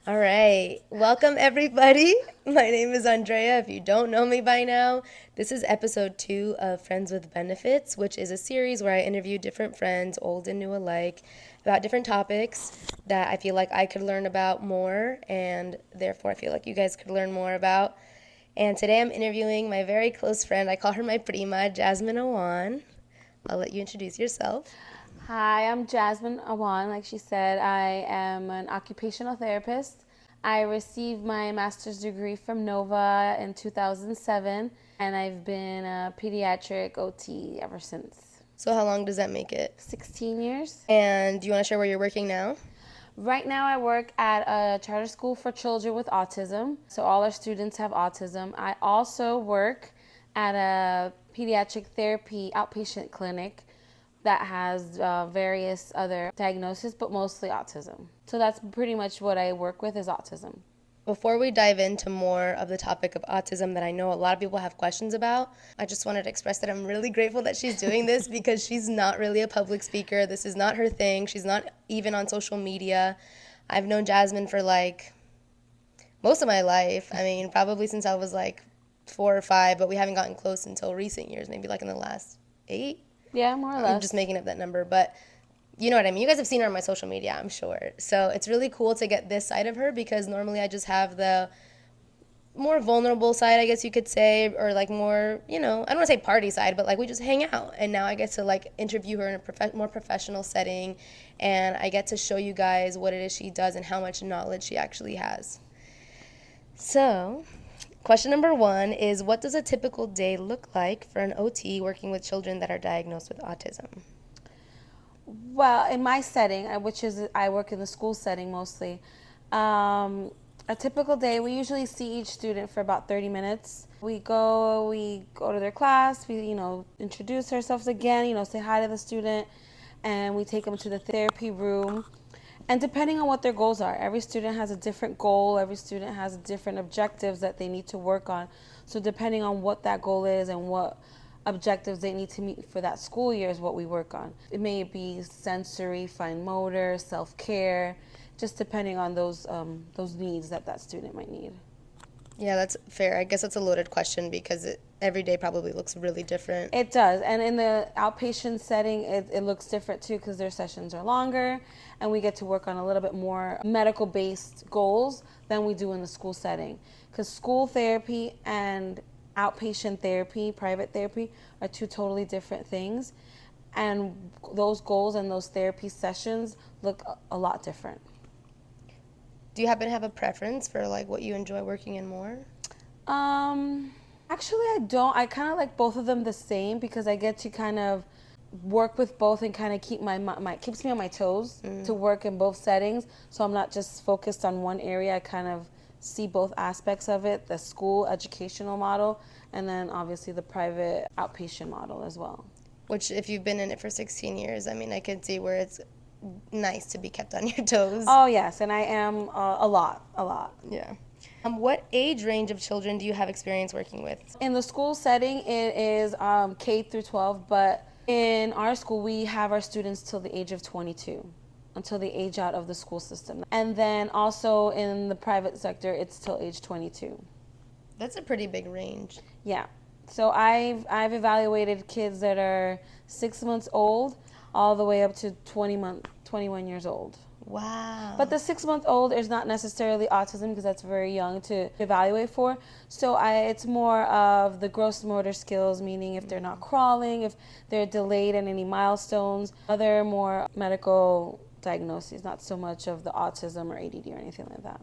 All right. Welcome, everybody. My name is Andrea. If you don't know me by now, this is episode 2 of Friends with Benefits, which is a series where I interview different friends, old and new alike, about different topics that I feel like I could learn about more, and therefore I feel like you guys could learn more about. And today I'm interviewing my very close friend. I call her my prima, Jazmin Awan. I'll let you introduce yourself. Hi, I'm Jazmin Awan. Like she said, I am an occupational therapist. I received my master's degree from Nova in 2007, and I've been a pediatric OT ever since. So, how long does that make it? 16 years. And do you want to share where you're working now? Right now, I work at a charter school for children with autism. So, all our students have autism. I also work at a pediatric therapy outpatient clinic that has various other diagnoses, but mostly autism. So, that's pretty much what I work with is autism. Before we dive into more of the topic of autism that I know a lot of people have questions about, I just wanted to express that I'm really grateful that she's doing this because she's not really a public speaker. This is not her thing. She's not even on social media. I've known Jazmin for like most of my life. I mean, probably since I was like 4 or 5, but we haven't gotten close until recent years, maybe like in the last 8. Yeah, more or I'm less. just making up that number, but you know what I mean. You guys have seen her on my social media, I'm sure. So it's really cool to get this side of her because normally I just have the more vulnerable side, I guess you could say, or like more, I don't want to say party side, but like we just hang out. And now I get to like interview her in a more professional setting, and I get to show you guys what it is she does and how much knowledge she actually has. So, question number 1 is, what does a typical day look like for an OT working with children that are diagnosed with autism? Well, in my setting, which is I work in the school setting mostly, a typical day, we usually see each student for about 30 minutes. We go to their class, we, introduce ourselves again, say hi to the student, and we take them to the therapy room. And depending on what their goals are, every student has a different goal, every student has different objectives that they need to work on. So depending on what that goal is and what objectives they need to meet for that school year is what we work on. It may be sensory, fine motor, self-care, just depending on those needs that student might need. Yeah, that's fair. I guess that's a loaded question because every day probably looks really different. It does. And in the outpatient setting, it looks different too because their sessions are longer and we get to work on a little bit more medical-based goals than we do in the school setting. Because school therapy and outpatient therapy, private therapy, are two totally different things. And those goals and those therapy sessions look a lot different. Do you happen to have a preference for like what you enjoy working in more? Actually, I don't. I kind of like both of them the same because I get to kind of work with both and kind of keep keeps me on my toes to work in both settings. So I'm not just focused on one area. I kind of see both aspects of it, the school educational model and then obviously the private outpatient model as well. Which, if you've been in it for 16 years, I mean, I can see where it's nice to be kept on your toes. Oh, yes, and I am a lot. Yeah. What age range of children do you have experience working with? In the school setting, it is K through 12, but in our school, we have our students till the age of 22, until they age out of the school system. And then also in the private sector, it's till age 22. That's a pretty big range. Yeah. So I've evaluated kids that are 6 months old all the way up to 21 years old. Wow. But the 6-month-old is not necessarily autism because that's very young to evaluate for. So it's more of the gross motor skills, meaning if they're not crawling, if they're delayed in any milestones, other more medical diagnoses, not so much of the autism or ADD or anything like that.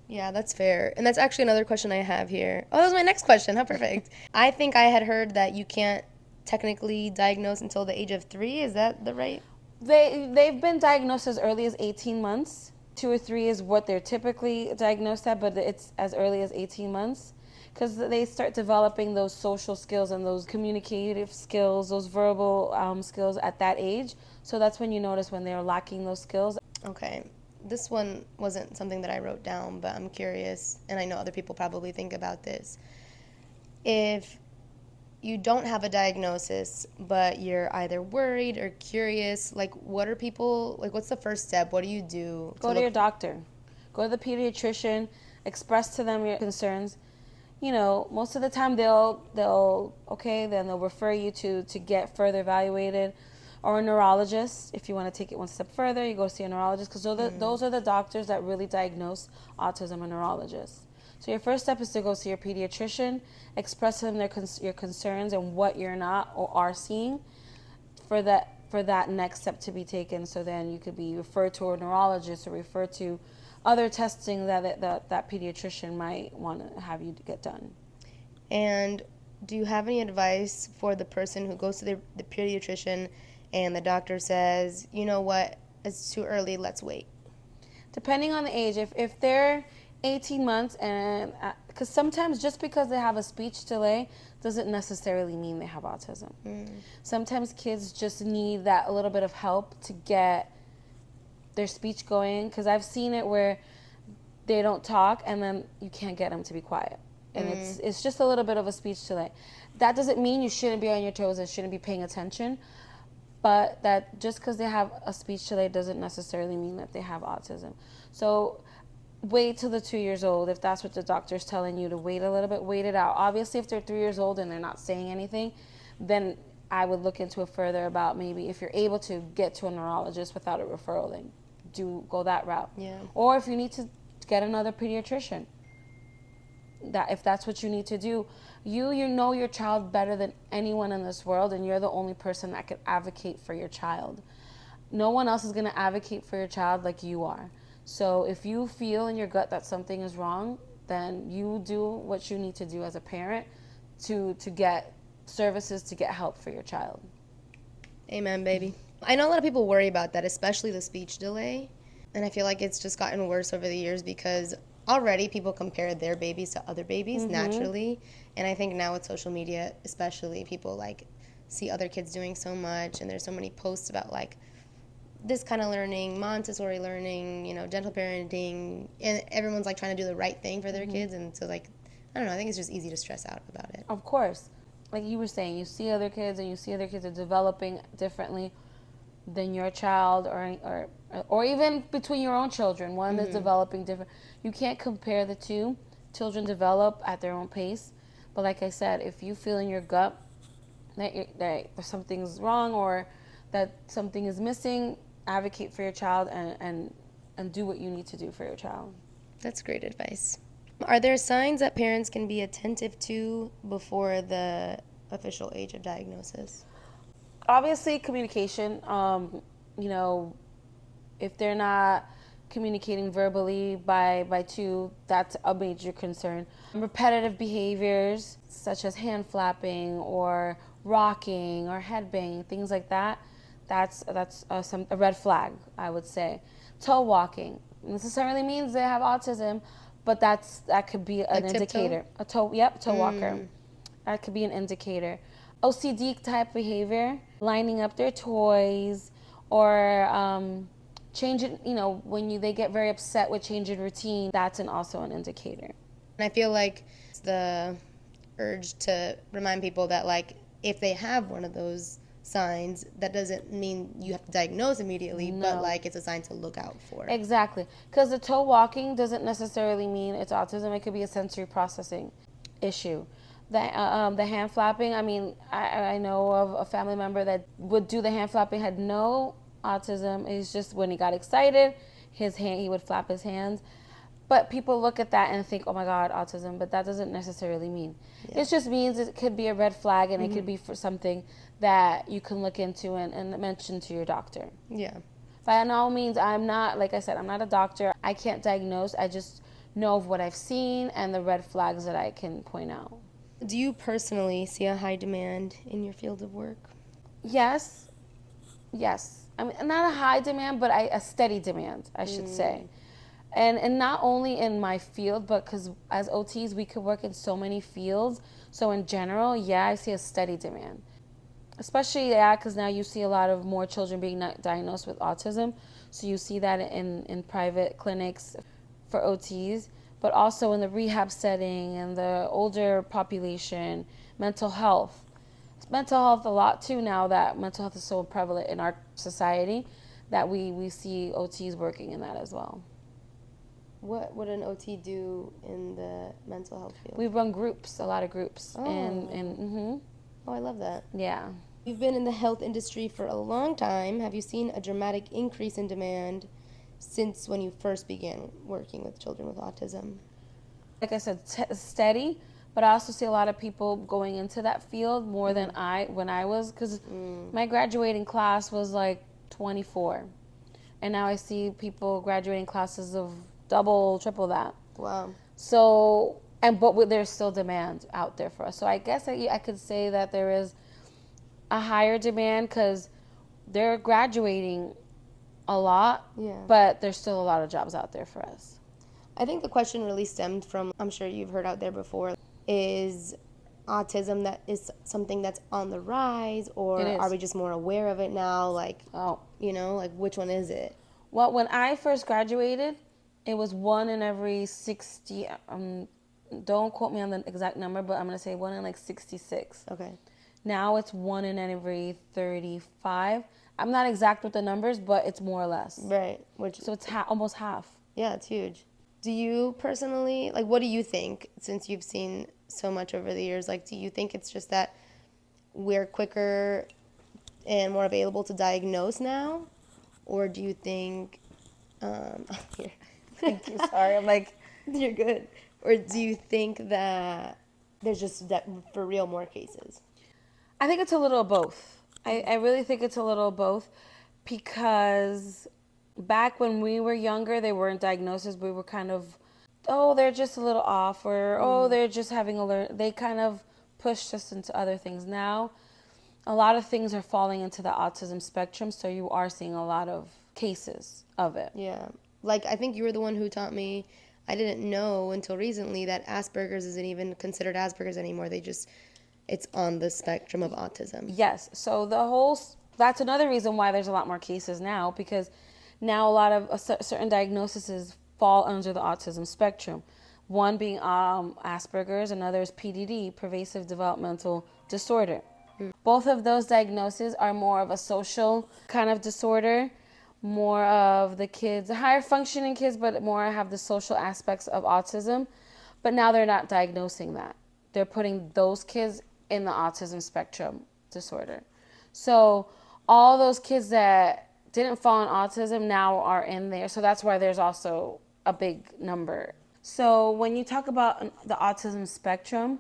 Yeah, that's fair. And that's actually another question I have here. Oh, that was my next question. How perfect. I think I had heard that you can't technically diagnose until the age of 3. Is that the right? They've been diagnosed as early as 18 months. 2 or 3 is what they're typically diagnosed at, but it's as early as 18 months because they start developing those social skills and those communicative skills, those verbal skills at that age. So that's when you notice when they're lacking those skills. Okay. This one wasn't something that I wrote down, but I'm curious, and I know other people probably think about this. If you don't have a diagnosis, but you're either worried or curious, like what are people, like what's the first step? What do you do? Go to your doctor. Go to the pediatrician, express to them your concerns. Most of the time they'll okay, then they'll refer you to get further evaluated, or a neurologist. If you want to take it one step further, you go see a neurologist, because those are the doctors that really diagnose autism, and neurologists. So your first step is to go see your pediatrician, express to them your concerns and what you're not or are seeing, for that next step to be taken. So then you could be referred to a neurologist, or referred to other testing that pediatrician might want to have you get done. And do you have any advice for the person who goes to the pediatrician and the doctor says, you know what, it's too early, let's wait? Depending on the age, if they're 18 months, and because sometimes just because they have a speech delay doesn't necessarily mean they have autism. Sometimes kids just need that a little bit of help to get their speech going, because I've seen it where they don't talk and then you can't get them to be quiet, and it's just a little bit of a speech delay. That doesn't mean you shouldn't be on your toes and shouldn't be paying attention, but that just because they have a speech delay doesn't necessarily mean that they have autism. So wait till they're 2 years old. If that's what the doctor's telling you, to wait a little bit, wait it out. Obviously, if they're 3 years old and they're not saying anything, then I would look into it further about maybe if you're able to get to a neurologist without a referral, then go that route. Yeah. Or if you need to get another pediatrician, if that's what you need to do. You know your child better than anyone in this world, and you're the only person that can advocate for your child. No one else is going to advocate for your child like you are. So if you feel in your gut that something is wrong, then you do what you need to do as a parent to get services, to get help for your child. Amen, baby. I know a lot of people worry about that, especially the speech delay. And I feel like it's just gotten worse over the years, because already people compare their babies to other babies naturally. And I think now with social media, especially, people like see other kids doing so much, and there's so many posts about like this kind of learning, Montessori learning, gentle parenting, and everyone's like trying to do the right thing for their kids. And so like, I don't know, I think it's just easy to stress out about it. Of course. Like you were saying, you see other kids, and you see other kids are developing differently than your child, or even between your own children. One is developing different. You can't compare the two. Children develop at their own pace. But like I said, if you feel in your gut that something's wrong, or that something is missing, advocate for your child, and do what you need to do for your child. That's great advice. Are there signs that parents can be attentive to before the official age of diagnosis? Obviously, communication. If they're not communicating verbally by 2, that's a major concern. Repetitive behaviors such as hand flapping or rocking or head banging, things like that, that's a red flag, I would say. Toe walking necessarily means they have autism, but that could be an indicator. Toe walker. That could be an indicator. OCD type behavior, lining up their toys, or changing, when they get very upset with changing routine, that's also an indicator. And I feel like it's the urge to remind people that like if they have one of those signs, that doesn't mean you have to diagnose immediately, but like it's a sign to look out for. Exactly, because the toe walking doesn't necessarily mean it's autism. It could be a sensory processing issue. The hand flapping, I know of a family member that would do the hand flapping, had no autism. It's just when he got excited, he would flap his hands. But people look at that and think, oh my God, autism, but that doesn't necessarily mean. Yeah. It just means it could be a red flag, and it could be for something that you can look into and mention to your doctor. Yeah. By all means, I'm not, like I said, I'm not a doctor. I can't diagnose. I just know of what I've seen and the red flags that I can point out. Do you personally see a high demand in your field of work? Yes. Not a high demand, but a steady demand, I should say. And not only in my field, but because as OTs, we could work in so many fields. So in general, I see a steady demand. Especially, because now you see a lot of more children being diagnosed with autism. So you see that in private clinics for OTs, but also in the rehab setting and the older population, mental health. Mental health a lot too, now that mental health is so prevalent in our society, that we see OTs working in that as well. What would an OT do in the mental health field? We run groups, a lot of groups. Oh. Oh, I love that. Yeah. You've been in the health industry for a long time. Have you seen a dramatic increase in demand since when you first began working with children with autism? Like I said, steady, but I also see a lot of people going into that field more than when I was, because my graduating class was like 24, and now I see people graduating classes of double, triple that. Wow. So, but there's still demand out there for us. So I guess I could say that there is a higher demand because they're graduating a lot, but there's still a lot of jobs out there for us. I think the question really stemmed from, I'm sure you've heard out there before, is autism that is something that's on the rise, or are we just more aware of it now? Like, like which one is it? Well, when I first graduated, it was 1 in every 60. Don't quote me on the exact number, but I'm going to say 1 in like 66. Okay. Now it's 1 in every 35. I'm not exact with the numbers, but it's more or less. Right. So it's almost half. Yeah, it's huge. Do you personally, like, what do you think, since you've seen so much over the years? Like, do you think it's just that we're quicker and more available to diagnose now? Or do you think, here. Thank you, sorry. I'm like, you're good. Or do you think that there's just that for real more cases? I think it's a little of both. I really think it's a little of both, because back when we were younger, they weren't diagnoses. We were kind of, oh, they're just a little off, or oh, they're just having a learn. They kind of pushed us into other things. Now, a lot of things are falling into the autism spectrum, so you are seeing a lot of cases of it. Yeah. Like, I think you were the one who taught me, I didn't know until recently that Asperger's isn't even considered Asperger's anymore. It's on the spectrum of autism. Yes. So that's another reason why there's a lot more cases now, because now a lot of certain diagnoses fall under the autism spectrum. One being Asperger's, another is PDD, pervasive developmental disorder. Both of those diagnoses are more of a social kind of disorder, more of the kids, higher functioning kids, but more have the social aspects of autism. But now they're not diagnosing that. They're putting those kids in the autism spectrum disorder. So all those kids that didn't fall in autism now are in there. So that's why there's also a big number. So when you talk about the autism spectrum,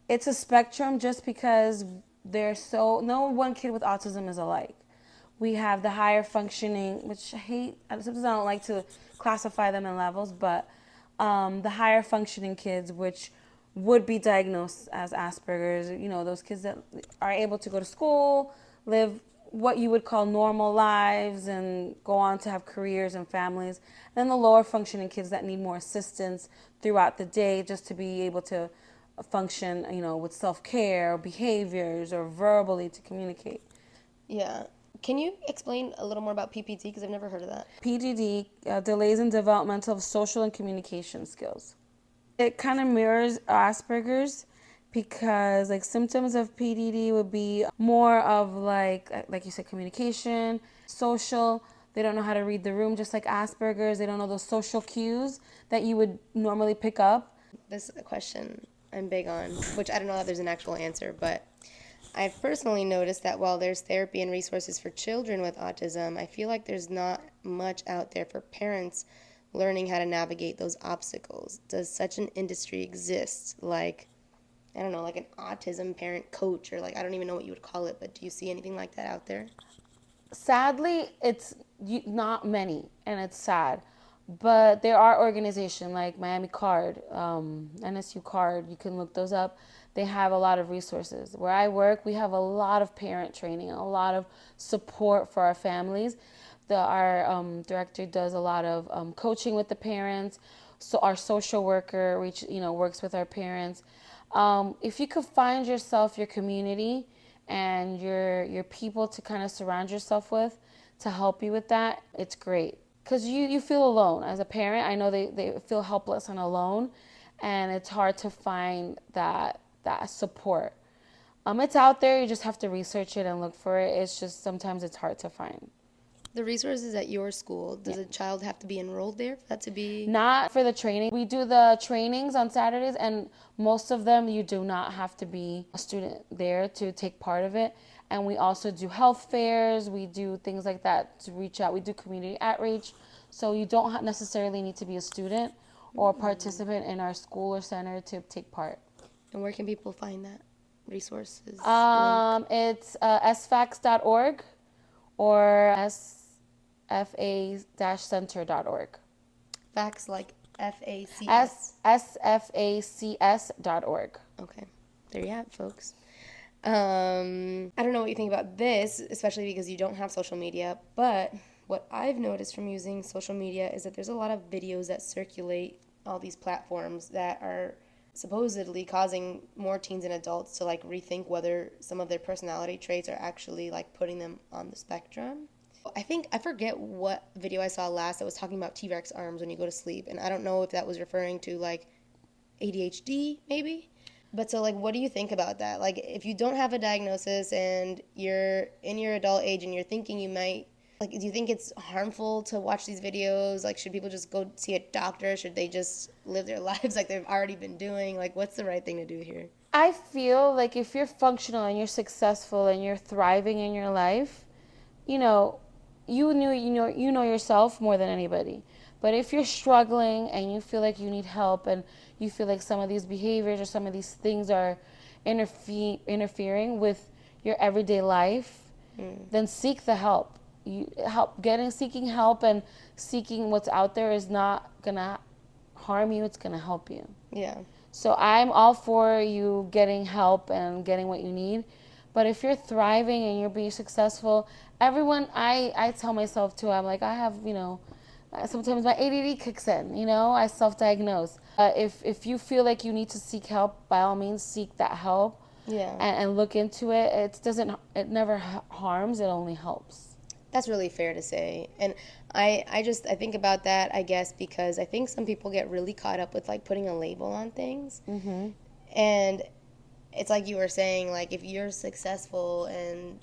it's a spectrum just because no one kid with autism is alike. We have the higher functioning, which sometimes I don't like to classify them in levels, but the higher functioning kids, which would be diagnosed as Asperger's, those kids that are able to go to school, live what you would call normal lives, and go on to have careers and families. And then the lower functioning kids that need more assistance throughout the day just to be able to function, with self-care or behaviors or verbally to communicate. Yeah. Can you explain a little more about PPT? Because I've never heard of that. PDD, delays in development of social and communication skills. It kind of mirrors Asperger's, because like symptoms of PDD would be more of like you said, communication, social. They don't know how to read the room, just like Asperger's. They don't know those social cues that you would normally pick up. This is a question I'm big on, which I don't know if there's an actual answer, but I've personally noticed that while there's therapy and resources for children with autism, I feel like there's not much out there for parents learning how to navigate those obstacles. Does such an industry exist? Like, I don't know, like an autism parent coach, or like, I don't even know what you would call it, but do you see anything like that out there? Sadly, it's not many, and it's sad. But there are organizations like Miami Card, NSU Card, you can look those up. They have a lot of resources. Where I work, we have a lot of parent training, a lot of support for our families. Our director does a lot of coaching with the parents. So our social worker works with our parents. If you could find yourself, your community, and your people to kind of surround yourself with to help you with that, it's great. Because you feel alone. As a parent, I know they feel helpless and alone, and it's hard to find that support. It's out there, you just have to research it and look for it. It's just sometimes it's hard to find. The resources at your school, does a child have to be enrolled there for that to be? Not for the training. We do the trainings on Saturdays, and most of them you do not have to be a student there to take part of it. And we also do health fairs. We do things like that to reach out. We do community outreach. So you don't necessarily need to be a student or a participant in our school or center to take part. And where can people find that resources link? It's sfax.org or sfa-center.org. Facts like FACS. sfacs.org. Okay. There you have it, folks. I don't know what you think about this, especially because you don't have social media, but what I've noticed from using social media is that there's a lot of videos that circulate all these platforms that are supposedly causing more teens and adults to like rethink whether some of their personality traits are actually like putting them on the spectrum. I forget what video I saw last that was talking about T-Rex arms when you go to sleep, and I don't know if that was referring to like ADHD maybe. But so like what do you think about that? Like if you don't have a diagnosis and you're in your adult age and you're thinking you might, like, do you think it's harmful to watch these videos? Like, should people just go see a doctor? Should they just live their lives like they've already been doing? Like, what's the right thing to do here? I feel like if you're functional and you're successful and you're thriving in your life, you know, you know yourself more than anybody. But if you're struggling and you feel like you need help and you feel like some of these behaviors or some of these things are interfering with your everyday life, then seek the help. Seeking help and seeking what's out there is not gonna harm you, it's gonna help you. Yeah. So I'm all for you getting help and getting what you need. But if you're thriving and you're being successful, everyone, I tell myself too, I'm like, I have, sometimes my ADD kicks in, I self-diagnose. If you feel like you need to seek help, by all means, seek that help. Yeah. And look into it. It never harms, it only helps. That's really fair to say. And I think about that, I guess, because I think some people get really caught up with like putting a label on things. Mm-hmm. And it's like you were saying, like if you're successful and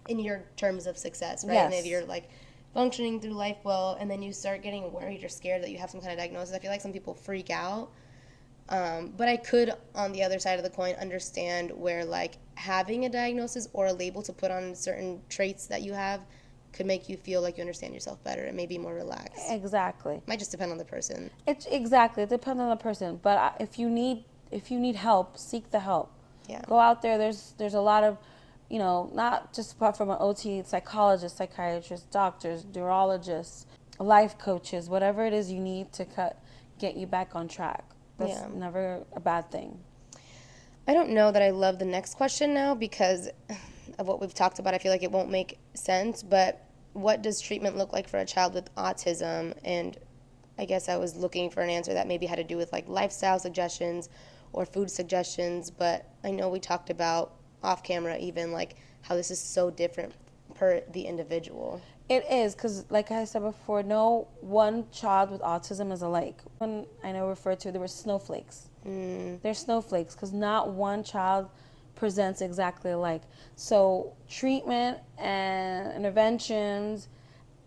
in your terms of success, right? Yes. And if you're like functioning through life well, and then you start getting worried or scared that you have some kind of diagnosis, I feel like some people freak out. But I could, on the other side of the coin, understand where like having a diagnosis or a label to put on certain traits that you have could make you feel like you understand yourself better and maybe more relaxed. Exactly. Might just depend on the person. It depends on the person. But if you need help, seek the help. Yeah. Go out there. There's a lot of, not just apart from an OT, psychologists, psychiatrists, doctors, neurologists, life coaches, whatever it is you need to get you back on track. That's never a bad thing. I don't know that I love the next question now because of what we've talked about. I feel like it won't make sense, but what does treatment look like for a child with autism? And I guess I was looking for an answer that maybe had to do with like lifestyle suggestions or food suggestions, but I know we talked about off camera even like how this is so different per the individual. It is, because like I said before, no one child with autism is alike. When I know referred to, there were snowflakes. They're snowflakes because not one child presents exactly alike. So treatment and interventions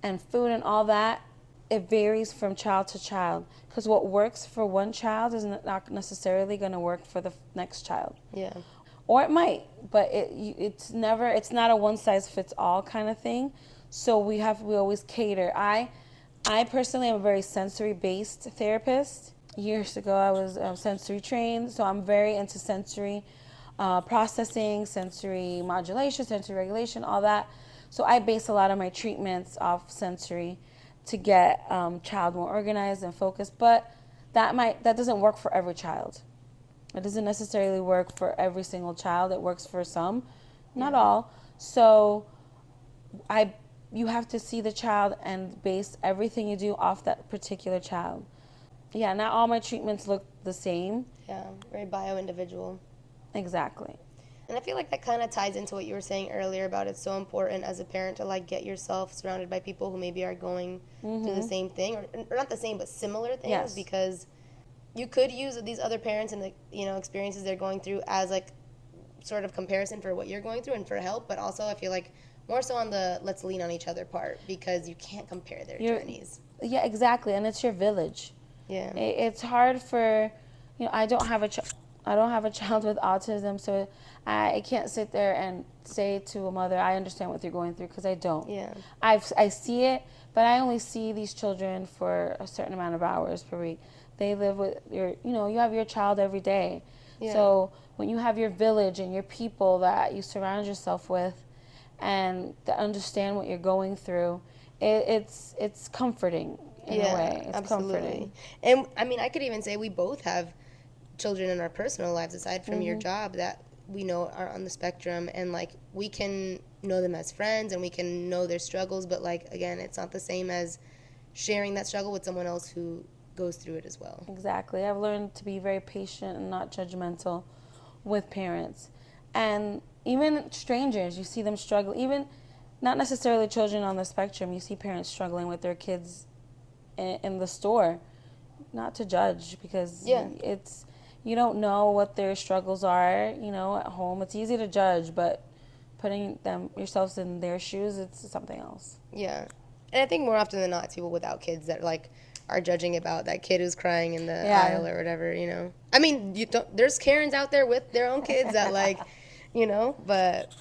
and food and all that, it varies from child to child. Because what works for one child is not necessarily going to work for the next child. Yeah. Or it might, but it's not a one size fits all kind of thing. So we always cater. I personally am a very sensory based therapist. Years ago I was sensory trained, so I'm very into sensory processing, sensory modulation, sensory regulation, all that. So I base a lot of my treatments off sensory to get child more organized and focused. But that doesn't work for every child. It doesn't necessarily work for every single child. It works for some, not all. So you have to see the child and base everything you do off that particular child. Yeah, not all my treatments look the same. Yeah, very bio-individual. Exactly. And I feel like that kind of ties into what you were saying earlier about it's so important as a parent to like get yourself surrounded by people who maybe are going through the same thing, or not the same, but similar things. Yes. Because you could use these other parents and the experiences they're going through as like sort of comparison for what you're going through and for help. But also I feel like more so on the let's lean on each other part, because you can't compare their journeys. Yeah, exactly, and it's your village. Yeah. It's hard for, I don't have I don't have a child with autism, so I can't sit there and say to a mother, I understand what you're going through, because I don't. Yeah. I see it, but I only see these children for a certain amount of hours per week. They live with you have your child every day. Yeah. So when you have your village and your people that you surround yourself with and that understand what you're going through, it's comforting in a way. It's absolutely. comforting. And I mean, I could even say we both have children in our personal lives aside from your job that we know are on the spectrum, and like we can know them as friends and we can know their struggles, but like again, it's not the same as sharing that struggle with someone else who goes through it as well. Exactly. I've learned to be very patient and not judgmental with parents. And even strangers, you see them struggle. Even not necessarily children on the spectrum, you see parents struggling with their kids in the store. Not to judge, because it's, you don't know what their struggles are, at home. It's easy to judge, but putting yourselves in their shoes, it's something else. Yeah. And I think more often than not, it's people without kids that like are judging about that kid who's crying in the aisle or whatever, I mean, there's Karens out there with their own kids that like, but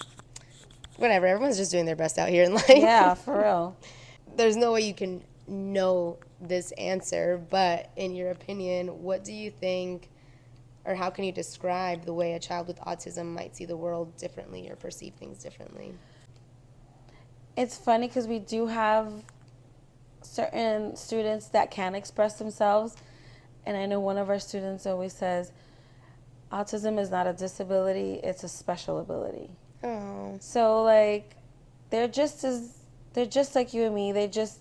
whatever. Everyone's just doing their best out here in life. Yeah, for real. There's no way you can know this answer, but in your opinion, what do you think, or how can you describe the way a child with autism might see the world differently or perceive things differently? It's funny because we do have certain students that can express themselves, and I know one of our students always says, autism is not a disability, it's a special ability. Oh. So like they're just like you and me. They just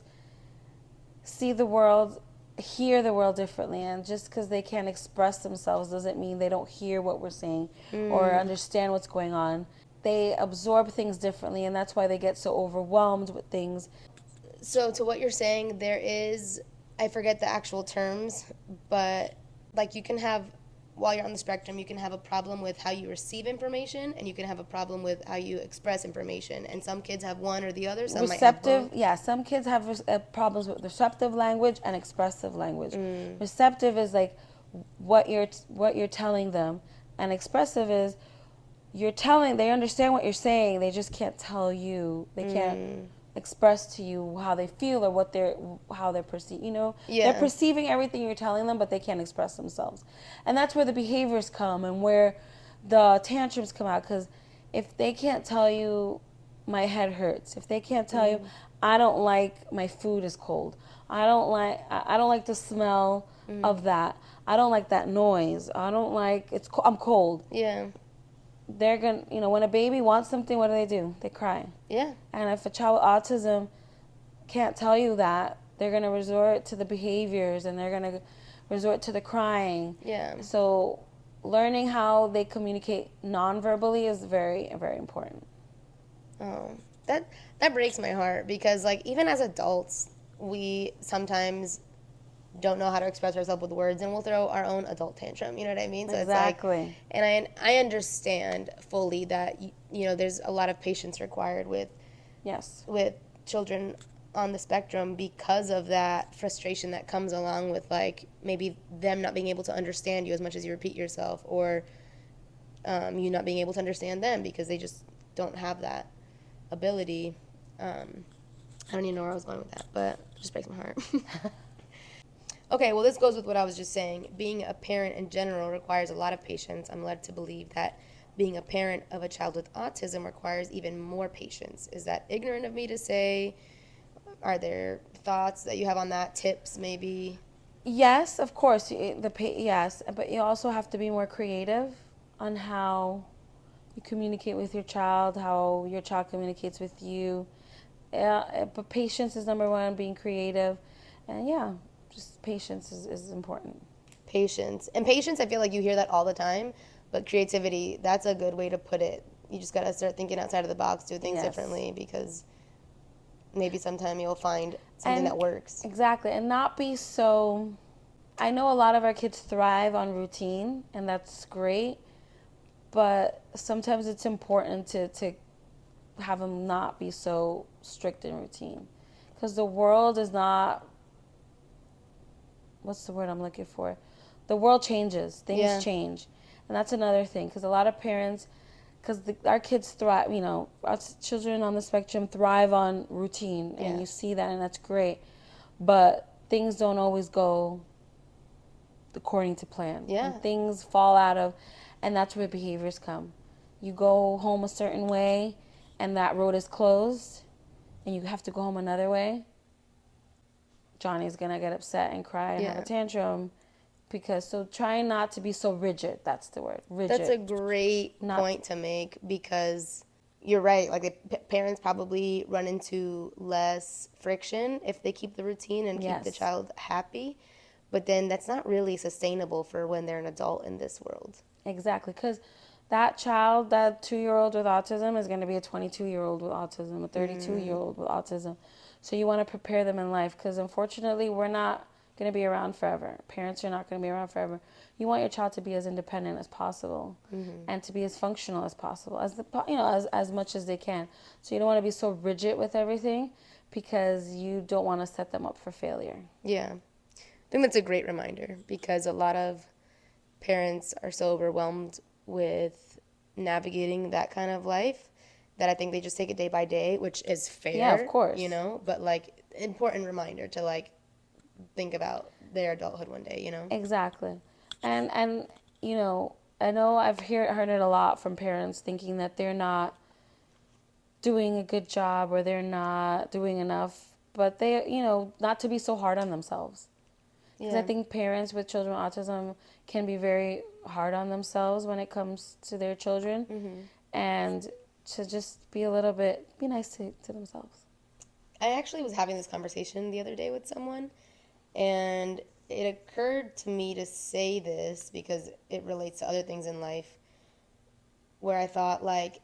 see the world, hear the world differently, and just because they can't express themselves doesn't mean they don't hear what we're saying or understand what's going on. They absorb things differently, and that's why they get so overwhelmed with things. So to what you're saying, there is, I forget the actual terms, but like you can have, while you're on the spectrum, you can have a problem with how you receive information, and you can have a problem with how you express information. And some kids have one or the other. Some Receptive, might have both. yeah. Some kids have problems with receptive language and expressive language. Receptive is like what you're telling them, and expressive is they understand what you're saying. They just can't tell you. They can't express to you how they feel or how they're perceiving. They're perceiving everything you're telling them, but they can't express themselves. And that's where the behaviors come and where the tantrums come out. Because if they can't tell you my head hurts, if they can't tell you I don't like my food is cold, I don't like the smell of that, I don't like that noise, I don't like I'm cold. Yeah. They're going to, when a baby wants something, what do? They cry. Yeah. And if a child with autism can't tell you that, they're going to resort to the behaviors and they're going to resort to the crying. Yeah. So learning how they communicate non-verbally is very, very important. Oh, that breaks my heart, because like even as adults, we sometimes don't know how to express ourselves with words, and we'll throw our own adult tantrum. You know what I mean? So Exactly. It's like, and I understand fully that there's a lot of patience required with children on the spectrum because of that frustration that comes along with like maybe them not being able to understand you as much as you repeat yourself, or you not being able to understand them because they just don't have that ability. I don't even know where I was going with that, but it just breaks my heart. Okay, well, this goes with what I was just saying. Being a parent in general requires a lot of patience. I'm led to believe that being a parent of a child with autism requires even more patience. Is that ignorant of me to say? Are there thoughts that you have on that? Tips, maybe? Yes, of course. Yes, but you also have to be more creative on how you communicate with your child, how your child communicates with you. But patience is number one, being creative. And just patience is important. Patience. And patience, I feel like you hear that all the time, but creativity, that's a good way to put it. You just got to start thinking outside of the box, do things differently, because maybe sometime you'll find something that works. Exactly. And not be so... I know a lot of our kids thrive on routine, and that's great, but sometimes it's important to have them not be so strict in routine. Because the world is not, what's the word I'm looking for? The world changes, things change. And that's another thing, because a lot of parents, because our kids thrive, our children on the spectrum thrive on routine, and you see that, and that's great. But things don't always go according to plan. Yeah. And things fall out of, and that's where behaviors come. You go home a certain way, and that road is closed, and you have to go home another way. Johnny's gonna get upset and cry and have a tantrum, because trying not to be so rigid. That's the word, rigid. That's a great point to make, because you're right. Like, the parents probably run into less friction if they keep the routine and keep the child happy. But then that's not really sustainable for when they're an adult in this world. Exactly, because that child, that 2-year-old with autism, is going to be a 22-year-old with autism, a 32-year-old with autism. So you want to prepare them in life, because unfortunately we're not going to be around forever. Parents are not going to be around forever. You want your child to be as independent as possible, and to be as functional as possible, as much as they can. So you don't want to be so rigid with everything, because you don't want to set them up for failure. Yeah. I think that's a great reminder, because a lot of parents are so overwhelmed with navigating that kind of life that I think they just take it day by day, which is fair. Yeah, of course. But like, important reminder to like think about their adulthood one day, Exactly. And I know I've heard it a lot from parents, thinking that they're not doing a good job, or they're not doing enough, but they, not to be so hard on themselves. Because I think parents with children with autism can be very hard on themselves when it comes to their children, and to just be nice to themselves. I actually was having this conversation the other day with someone, and it occurred to me to say this because it relates to other things in life, where I thought, like,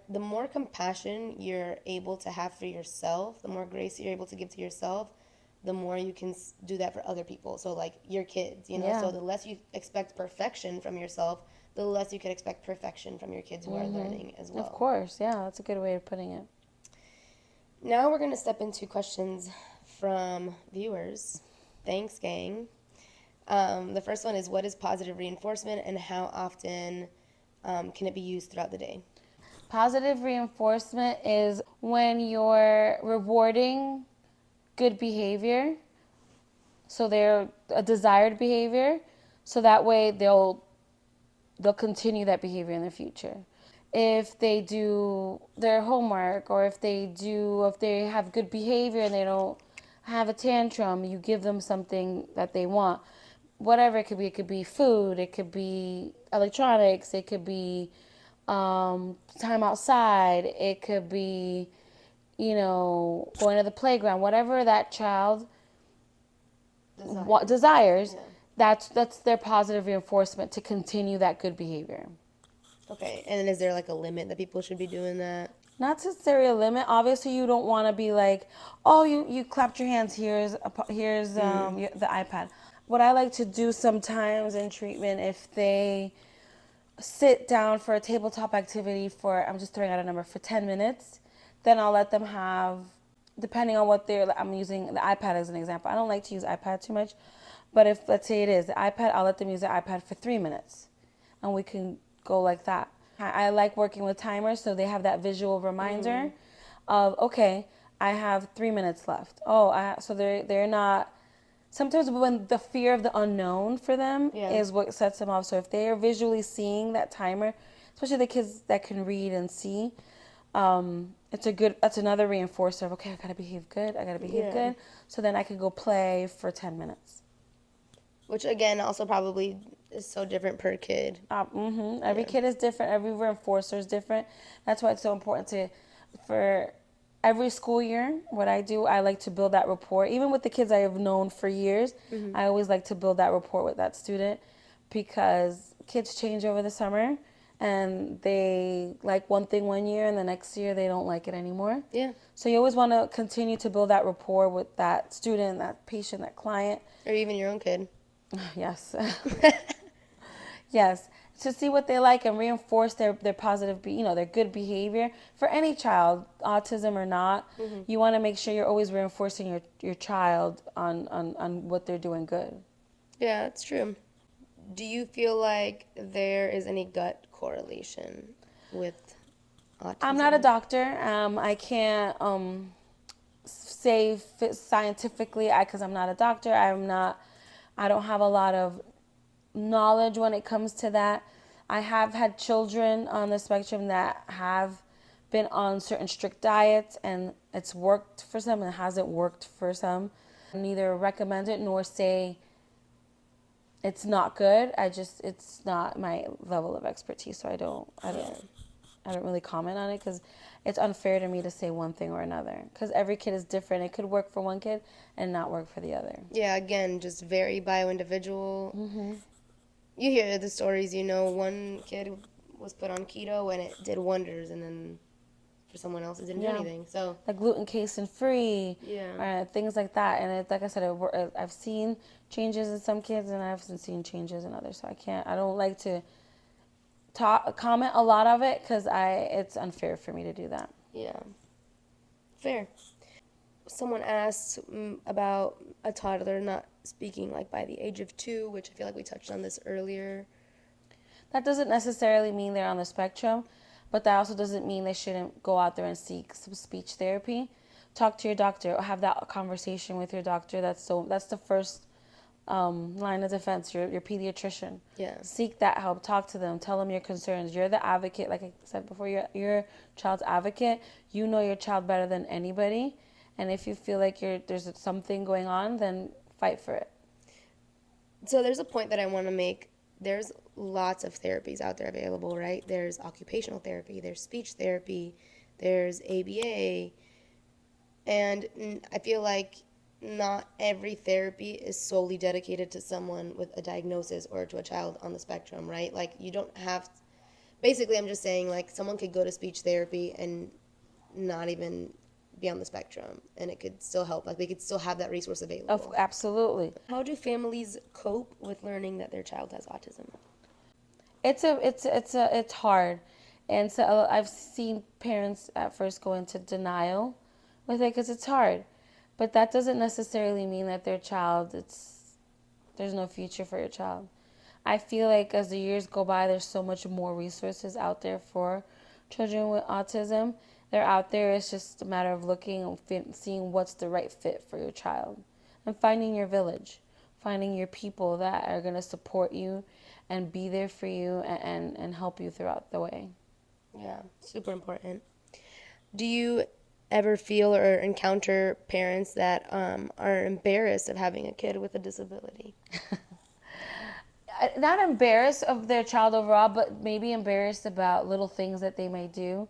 the more compassion you're able to have for yourself, the more grace you're able to give to yourself, the more you can do that for other people. So, like, your kids, So the less you expect perfection from yourself, the less you can expect perfection from your kids who are learning as well. Of course, yeah, that's a good way of putting it. Now we're going to step into questions from viewers. Thanks, gang. The first one is, what is positive reinforcement, and how often can it be used throughout the day? Positive reinforcement is when you're rewarding good behavior, so they're a desired behavior, so that way they'll continue that behavior in the future. If they do their homework, or if they have good behavior and they don't have a tantrum, you give them something that they want. Whatever it could be food, it could be electronics, it could be time outside, it could be going to the playground, whatever that child desires. That's their positive reinforcement to continue that good behavior. Okay, and is there like a limit that people should be doing that? Not necessarily a limit. Obviously, you don't want to be like, oh, you clapped your hands. Here's the iPad. What I like to do sometimes in treatment, if they sit down for a tabletop activity for, I'm just throwing out a number, for 10 minutes, then I'll let them have, depending on what I'm using the iPad as an example. I don't like to use iPad too much, but if, let's say it is the iPad, I'll let them use the iPad for 3 minutes, and we can go like that. I like working with timers, so they have that visual reminder of, okay, I have 3 minutes left. So they're not. Sometimes when the fear of the unknown for them is what sets them off. So if they are visually seeing that timer, especially the kids that can read and see, that's another reinforcer of, okay, I gotta behave good. So then I can go play for 10 minutes. Which again, also probably is so different per kid. Every kid is different. Every reinforcer is different. That's why it's so important for every school year, what I do, I like to build that rapport. Even with the kids I have known for years, I always like to build that rapport with that student, because kids change over the summer, and they like one thing one year, and the next year they don't like it anymore. Yeah. So you always want to continue to build that rapport with that student, that patient, that client. Or even your own kid. Yes. Yes. to see what they like and reinforce their positive, their good behavior for any child, autism or not. You want to make sure you're always reinforcing your child on what they're doing good. Yeah, that's true. Do you feel like there is any gut correlation with I'm not a autism? doctor. I can't say scientifically because I'm not a doctor. I don't have a lot of knowledge when it comes to that. I have had children on the spectrum that have been on certain strict diets and it's worked for some and it hasn't worked for some. Neither recommend it nor say it's not good. It's not my level of expertise, so Yeah. I don't really comment on it because it's unfair to me to say one thing or another because every kid is different. It could work for one kid and not work for the other. Yeah, again, just very bio individual. You hear the stories, one kid was put on keto and it did wonders, and then for someone else it didn't do Yeah. anything. So, Like gluten casein free, yeah. things like that. And like I said, I've seen changes in some kids and I haven't seen changes in others. So I don't like to comment a lot of it because it's unfair for me to do that. Yeah. Fair. Someone asked about a toddler not speaking like by the age of 2, which I feel like we touched on this earlier. That doesn't necessarily mean they're on the spectrum, but that also doesn't mean they shouldn't go out there and seek some speech therapy. Talk to your doctor or have that conversation with your doctor. That's the first line of defense, your pediatrician. Yeah. Seek that help. Talk to them. Tell them your concerns. You're the advocate. Like I said before, you're your child's advocate. You know your child better than anybody. And if you feel like there's something going on, then fight for it. So there's a point that I want to make. There's lots of therapies out there available, right? There's occupational therapy, there's speech therapy, there's ABA, and I feel like not every therapy is solely dedicated to someone with a diagnosis or to a child on the spectrum, right? Like you don't have basically I'm just saying like someone could go to speech therapy and not even be on the spectrum and it could still help. Like they could still have that resource available. Absolutely. How do families cope with learning that their child has autism? It's hard, and so I've seen parents at first go into denial with it because it's hard, but that doesn't necessarily mean that there's no future for your child. I feel like as the years go by, there's so much more resources out there for children with autism. They're out there. It's just a matter of looking and seeing what's the right fit for your child and finding your village, finding your people that are going to support you and be there for you and help you throughout the way. Yeah, super important. Do you ever feel or encounter parents that are embarrassed of having a kid with a disability? Not embarrassed of their child overall, but maybe embarrassed about little things that they may do.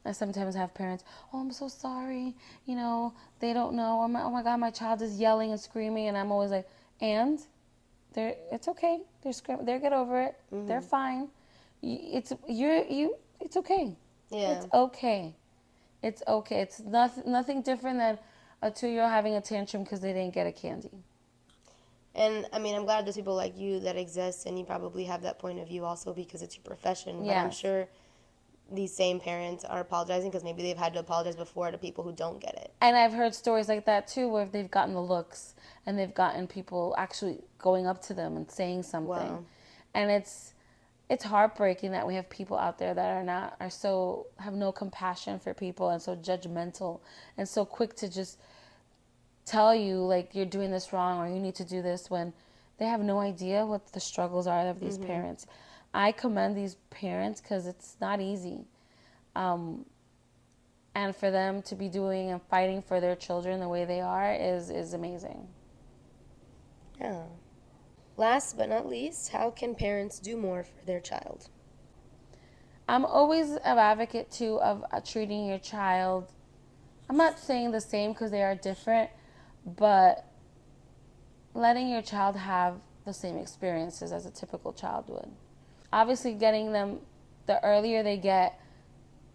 I sometimes have parents, oh, I'm so sorry, they don't know, oh my God, my child is yelling and screaming, and I'm always like, and? It's okay. They'll get over it. They're fine. It's okay. Yeah. It's okay. It's okay. It's nothing different than a 2-year-old having a tantrum because they didn't get a candy. And I mean, I'm glad there's people like you that exist, and you probably have that point of view also because it's your profession. But I'm Yes. sure these same parents are apologizing because maybe they've had to apologize before to people who don't get it. And I've heard stories like that too, where they've gotten the looks and they've gotten people actually going up to them and saying something. Wow. And it's heartbreaking that we have people out there that have no compassion for people and so judgmental and so quick to just tell you like you're doing this wrong or you need to do this when they have no idea what the struggles are of these parents. I commend these parents because it's not easy. And for them to be doing and fighting for their children the way they are is amazing. Yeah. Last but not least, how can parents do more for their child? I'm always an advocate too of treating your child. I'm not saying the same because they are different, but letting your child have the same experiences as a typical child would. Obviously, getting them, the earlier they get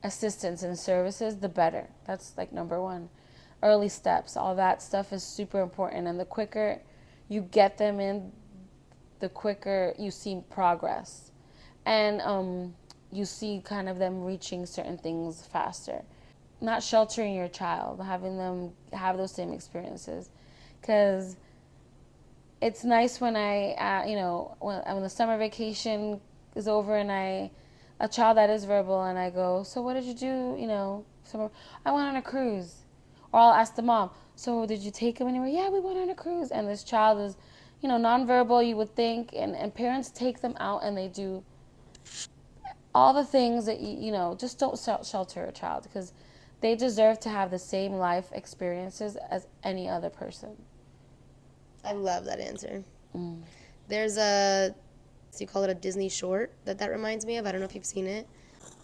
assistance and services, the better. That's like number one. Early steps, all that stuff is super important. And the quicker you get them in, the quicker you see progress. and you see kind of them reaching certain things faster. Not sheltering your child, having them have those same experiences, because it's nice when when the summer vacation is over and a child that is verbal, and I go, so what did you do? Summer, I went on a cruise. Or I'll ask the mom, so did you take him anywhere? Yeah, we went on a cruise. And this child is, nonverbal, you would think, and parents take them out and they do all the things that, just don't shelter a child, because they deserve to have the same life experiences as any other person. I love that answer. Mm. There's a, so you call it a Disney short that reminds me of. I don't know if you've seen it.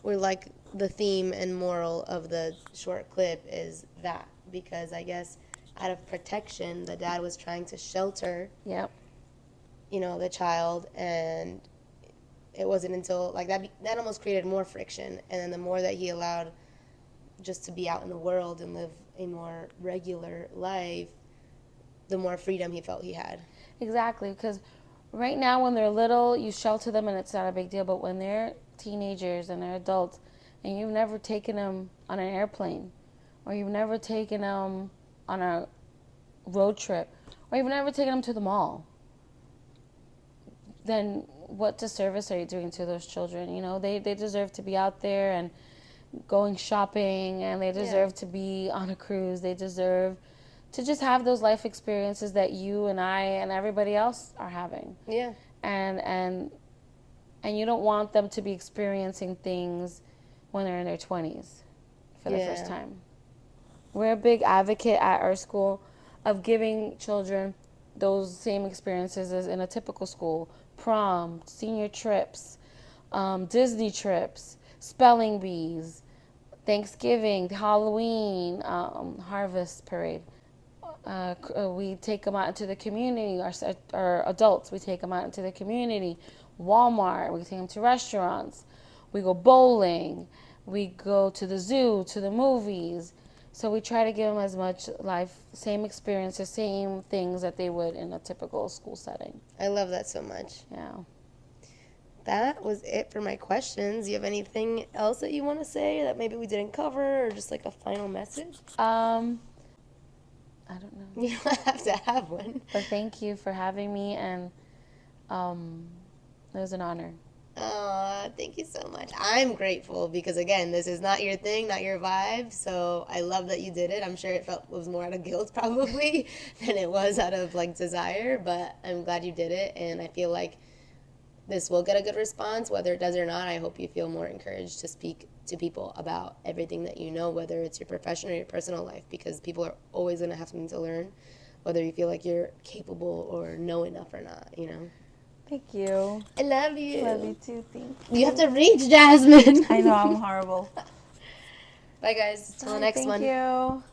Where like the theme and moral of the short clip is that, because I guess out of protection, the dad was trying to shelter, Yep. The child, and it wasn't until like that almost created more friction, and then the more that he allowed just to be out in the world and live a more regular life, the more freedom he felt he had. Exactly, because right now when they're little, you shelter them and it's not a big deal, but when they're teenagers and they're adults and you've never taken them on an airplane, or you've never taken them on a road trip, or you've never taken them to the mall, then what disservice are you doing to those children? They deserve to be out there and going shopping, and they deserve to be on a cruise. They deserve to just have those life experiences that you and I and everybody else are having. Yeah. And you don't want them to be experiencing things when they're in their 20s for the first time. We're a big advocate at our school of giving children those same experiences as in a typical school: prom, senior trips, Disney trips, spelling bees, Thanksgiving, Halloween, harvest parade. We take them out into the community. Our adults, we take them out into the community. Walmart, we take them to restaurants. We go bowling. We go to the zoo, to the movies. So we try to give them as much same experiences, same things that they would in a typical school setting. I love that so much. Yeah. That was it for my questions. Do you have anything else that you want to say that maybe we didn't cover, or just like a final message? I don't know. You don't have to have one. But thank you for having me, and it was an honor. Thank you so much. I'm grateful because, again, this is not your thing, not your vibe, so I love that you did it. I'm sure it was more out of guilt probably than it was out of like desire, but I'm glad you did it, and I feel like this will get a good response, whether it does or not. I hope you feel more encouraged to speak to people about everything that you know, whether it's your professional or your personal life, because people are always going to have something to learn, whether you feel like you're capable or know enough or not, Thank you. I love you. Love you too. Thank you. You have to reach, Jazmin. I know, I'm horrible. Bye, guys. Till the next one. Thank you.